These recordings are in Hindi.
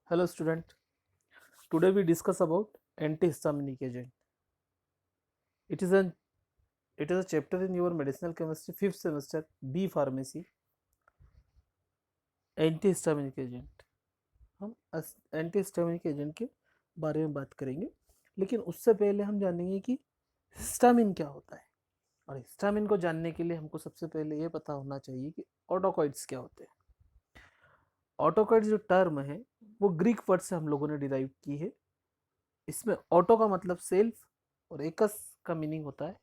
Hello student, today we discuss about antihistaminic agent. It is a chapter in your medicinal chemistry 5th semester B pharmacy. Antihistaminic agent, हम एंटीहिस्टामिनिक एजेंट के बारे में बात करेंगे, लेकिन उससे पहले हम जानेंगे कि हिस्टामिन क्या होता है। और हिस्टामिन को जानने के लिए हमको सबसे पहले ये पता होना चाहिए कि ऑटोकॉइड्स क्या होते हैं। ऑटोकॉइड्स जो टर्म है वो ग्रीक वर्ड से हम लोगों ने डिराइव की है। इसमें ऑटो का मतलब सेल्फ और एकस का मीनिंग होता है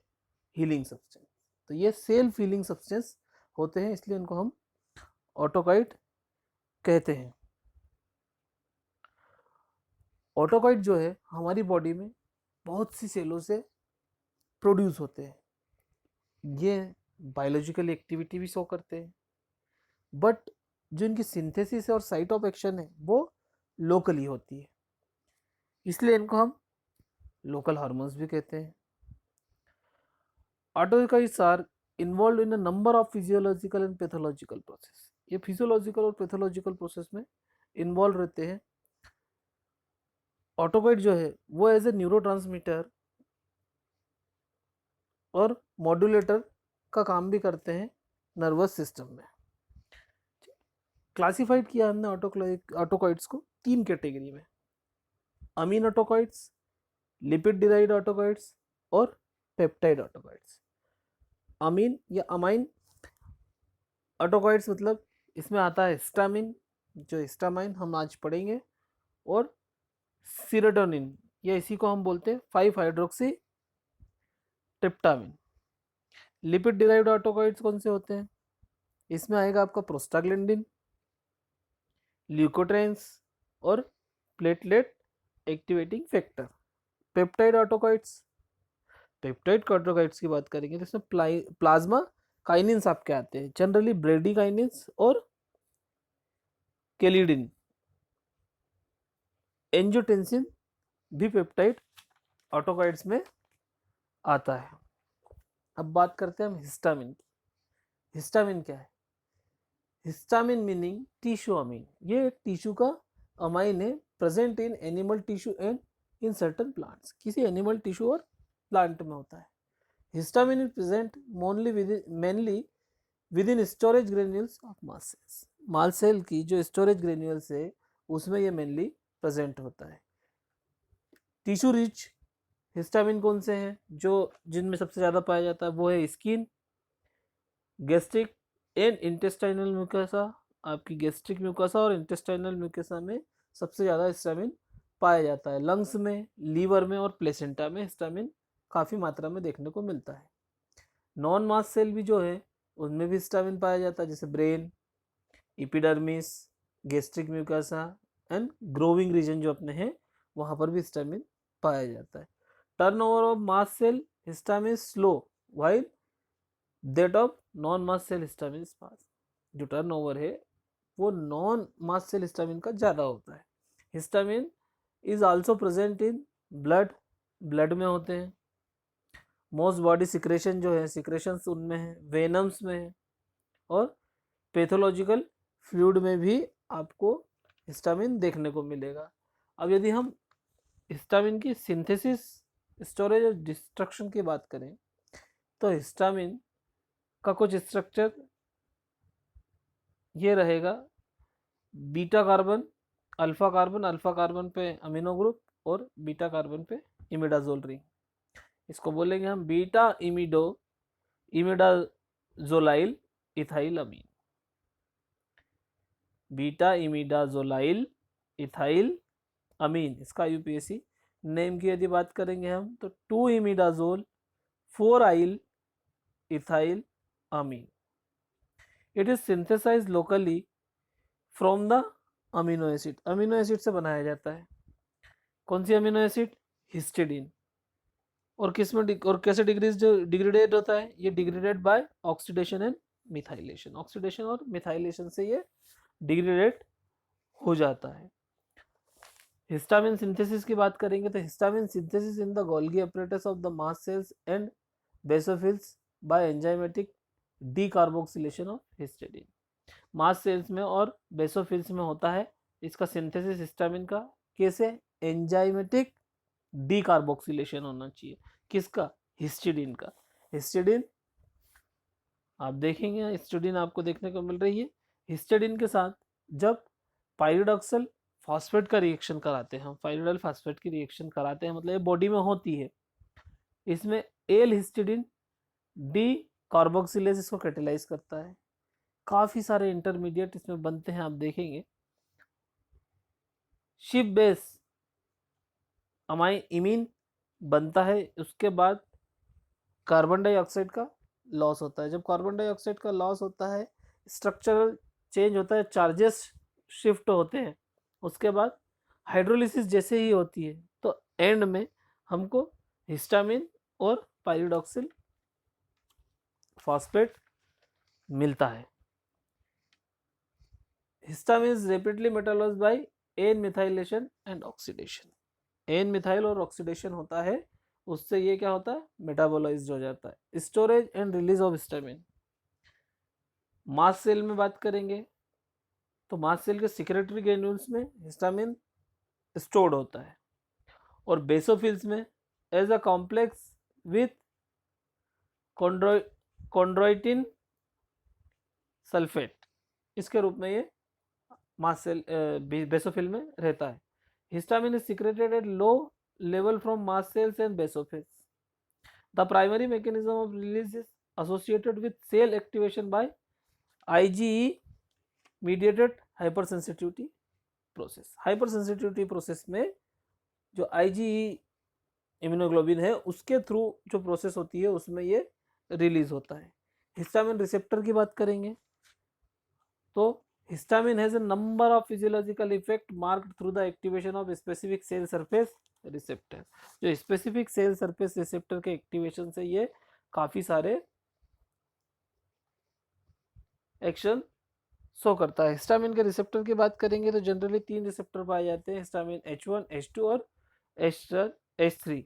हीलिंग सब्सटेंस। तो ये सेल्फ हीलिंग सब्सटेंस होते हैं, इसलिए इनको हम ऑटोकॉइड कहते हैं। ऑटोकॉइड जो है हमारी बॉडी में बहुत सी सेलों से प्रोड्यूस होते हैं। ये बायोलॉजिकल एक्टिविटी भी शो करते हैं, बट जो इनकी सिंथेसिस और साइट ऑफ एक्शन है वो लोकली होती है, इसलिए इनको हम लोकल हार्मोन्स भी कहते हैं। Autacoids are involve in a number of physiological and pathological process. ये फिजियोलॉजिकल और पैथोलॉजिकल प्रोसेस में इन्वॉल्व रहते हैं। ऑटोकॉइड जो है वो एज ए न्यूरोट्रांसमीटर और मॉड्यूलेटर का काम भी करते हैं नर्वस सिस्टम में। क्लासिफाइड किया हमने ऑटोकॉइड्स को 3 कैटेगरी में: अमीन ऑटोकॉइड्स, लिपिड डिराइव्ड ऑटोकॉइड्स और पेप्टाइड ऑटोकॉइड्स। अमीन या अमाइन ऑटोकॉइड्स मतलब इसमें आता है हिस्टामिन, जो हिस्टामाइन हम आज पढ़ेंगे, और सीरोटोनिन, या इसी को हम बोलते हैं 5 हाइड्रोक्सी ट्रिप्टामिन। लिपिड डिराइव्ड ऑटोकॉइड्स कौन से होते हैं? इसमें आएगा आपका प्रोस्टाग्लैंडिन, ल्यूकोट्राइन्स और प्लेटलेट एक्टिवेटिंग फैक्टर। पेप्टाइड ऑटोकॉइड्स की बात करेंगे तो इसमें प्लाज्मा काइनिन्स आपके आते हैं, जनरली ब्रेडिकाइनिन्स और केलिडिन। एंजियोटेंसिन भी पेप्टाइड ऑटोकॉइड्स में आता है। अब बात करते हैं हम हिस्टामिन की। हिस्टामिन क्या है? Histamine meaning tissue amine. ये एक टिश्यू का अमाइन है, present in animal tissue and in certain plants. किसी एनिमल टिश्यू और प्लांट में होता है। Histamine is present mainly within storage granules of mast cells. Mast cell की जो स्टोरेज ग्रेन्यूल्स है उसमें ये मेनली प्रेजेंट होता है। टिश्यू रिच हिस्टामिन कौन से हैं जो जिनमें सबसे ज़्यादा पाया जाता है? वो है skin, gastric and intestinal mucosa. आपकी गैस्ट्रिक म्यूकोसा और इंटेस्टाइनल म्यूकोसा में सबसे ज़्यादा हिस्टामिन पाया जाता है। लंग्स में, लीवर में और प्लेसेंटा में हिस्टामिन काफ़ी मात्रा में देखने को मिलता है। नॉन मास सेल भी जो है उनमें भी हिस्टामिन पाया जाता है, जैसे brain, epidermis, gastric mucosa and growing region जो अपने हैं वहाँ पर भी हिस्टामिन पाया जाता है। Turnover of mast cell histamine slow while that of non mast cell histamine fast. जो टर्नओवर है वो नॉन मास सेल हिस्टामिन का ज़्यादा होता है। Histamine is also present in blood में होते हैं। मोस्ट बॉडी सिक्रेशन जो है, सिक्रेशंस उनमें है, वेनम्स में है, और पैथोलॉजिकल फ्लूइड में भी आपको हिस्टामिन देखने को मिलेगा। अब यदि हम हिस्टामिन की सिंथेसिस, स्टोरेज और डिस्ट्रक्शन की बात करें तो हिस्टामिन का कुछ स्ट्रक्चर ये रहेगा: बीटा कार्बन, अल्फा कार्बन पे अमीनो ग्रुप और बीटा कार्बन पे इमिडाजोल रिंग। इसको बोलेंगे हम बीटा इमिडाजोलाइल इथाइल अमीन। बीटा इमिडाजोलाइल इथाइल अमीन, इसका यूपीएससी नेम की यदि बात करेंगे हम तो 2 imidazole 4 yl ethyl amine. It is synthesise locally from the amino acid. Amino acid से बनाया जाता है। कौन सी अमीनो एसिड? हिस्टिडीन। और किस में और कैसे डिग्रेडेड होता है? ये degraded by oxidation and methylation. Oxidation और मिथाइलेशन से ये डिग्रेडेड हो जाता है। हिस्टामिन सिंथेसिस की बात करेंगे तो histamine synthesis in the Golgi apparatus of the mast cells and basophils by enzymatic decarboxylation of histidine. Mast cells में और बेसोफिल्स में होता है इसका सिंथेसिस हिस्टामिन का कैसे, एंजाइमेटिक डीकार्बोक्सिलेशन होना चाहिए। किसका, हिस्टिडीन का। हिस्टिडीन आप देखेंगे, हिस्टिडीन आपको देखने को मिल रही है। हिस्टिडीन के साथ जब पाइरिडॉक्सिल फॉस्फेट का रिएक्शन कराते हैं, हम पाइरिडल फॉस्फेट की रिएक्शन कराते हैं, मतलब ये बॉडी में होती है, इसमें एल हिस्टिडीन डी कार्बोक्सिलेज इसको कैटेलाइज करता है। काफी सारे इंटरमीडिएट इसमें बनते हैं, आप देखेंगे। शिप बेस अमाइन इमीन बनता है, उसके बाद कार्बन डाइऑक्साइड का लॉस होता है। जब कार्बन डाइऑक्साइड का लॉस होता है, स्ट्रक्चरल चेंज होता है, चार्जेस शिफ्ट होते हैं, उसके बाद हाइड्रोलिसिस जैसे ही होती है, तो एंड में हमको हिस्टामिन और पाइरिडॉक्सिल फॉस्फेट मिलता है। Histamine is rapidly metabolised by N methylation and oxidation. N methyl और ऑक्सीडेशन होता है, उससे ये क्या होता है, मेटाबोलाइज्ड हो जाता है। Storage and release of histamine, mast cell में बात करेंगे तो मास सेल के सिक्रेटरी ग्रेन्यूल्स में हिस्टामिन स्टोर्ड होता है, और बेसोफिल्स में as a complex with chondroitin sulphate, इसके रूप में ये मास सेल बेसोफिल में रहता है। Histamine is secreted at low level from mast cells and basophils. The primary mechanism of release is associated with cell activation by IgE mediated hypersensitivity process. Hypersensitivity process में जो IgE इम्यूनोग्लोबिन है उसके थ्रू जो प्रोसेस होती है उसमें ये रिलीज होता है। हिस्टामिन रिसेप्टर की बात करेंगे तो histamine has a number of physiological effect marked through the activation of specific cell surface receptor। जो स्पेसिफिक सेल सरफेस रिसेप्टर के एक्टिवेशन से ये काफी सारे एक्शन शो करता है। हिस्टामिन के रिसेप्टर की बात करेंगे तो जनरली 3 रिसेप्टर पाए जाते हैं, हिस्टामिन H1, H2 और H3।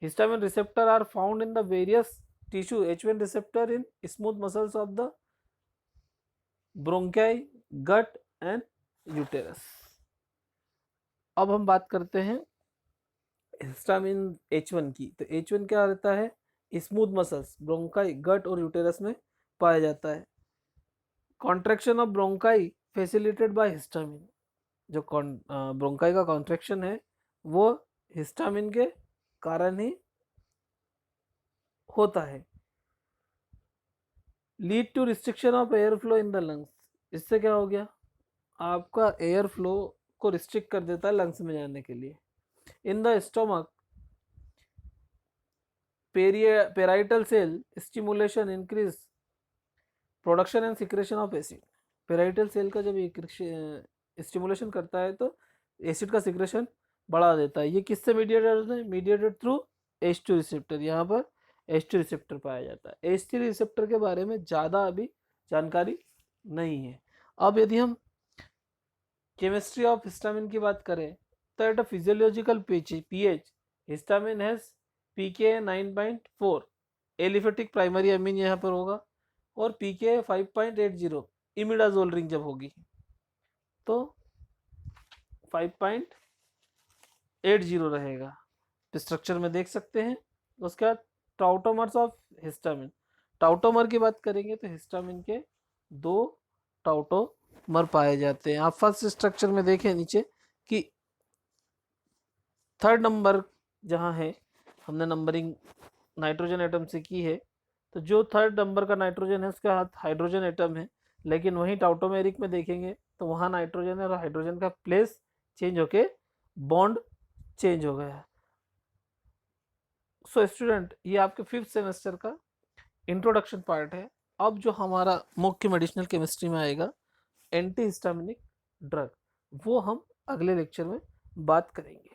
Histamine receptor are found in the various tissue. H1 receptor in smooth muscles of the bronchi, gut and uterus. अब हम बात करते हैं हिस्टामिन H1 की, तो H1 क्या रहता है, स्मूथ मसल्स, ब्रोंकाई, गट और यूटेरस में पाया जाता है। Contraction of bronchi facilitated by histamine, जो ब्रोंकाई का कॉन्ट्रैक्शन है वो हिस्टामिन के कारण ही होता है। Lead to restriction of air flow in the lungs, इससे क्या हो गया, आपका एयर फ्लो को रिस्ट्रिक्ट कर देता है लंग्स में जाने के लिए। In the stomach parietal cell stimulation increase production and secretion of acid. Parietal cell का जब स्टिमुलेशन करता है तो एसिड का सिक्रेशन बढ़ा देता है। ये किससे मीडिएटेड होता है, मीडिएटेड थ्रू H2 रिसेप्टर। यहाँ पर H2 रिसेप्टर पाया जाता है। H3 रिसेप्टर के बारे में ज़्यादा अभी जानकारी नहीं है। अब यदि हम केमिस्ट्री ऑफ हिस्टामिन की बात करें तो at a physiological pH histamine has pK 9.4, aliphatic primary amine यहाँ पर होगा, और pK 5.80 इमिडाजोल रिंग जब होगी तो 5.80 रहेगा, स्ट्रक्चर में देख सकते हैं। उसके बाद टाउटोमर्स ऑफ हिस्टामिन, टाउटोमर की बात करेंगे तो हिस्टामिन के 2 टाउटोमर पाए जाते हैं। आप फर्स्ट स्ट्रक्चर में देखें नीचे कि 3rd नंबर जहाँ है, हमने नंबरिंग नाइट्रोजन एटम से की है, तो जो 3rd नंबर का नाइट्रोजन है उसका हाथ हाइड्रोजन एटम है, लेकिन वहीं टाउटोमेरिक में देखेंगे तो वहाँ नाइट्रोजन है और हाइड्रोजन का प्लेस चेंज होके बॉन्ड चेंज हो गया। सो स्टूडेंट, ये आपके 5th सेमेस्टर का इंट्रोडक्शन पार्ट है। अब जो हमारा मुख्य मेडिसिनल केमिस्ट्री में आएगा एंटी हिस्टामिनिक ड्रग, वो हम अगले लेक्चर में बात करेंगे।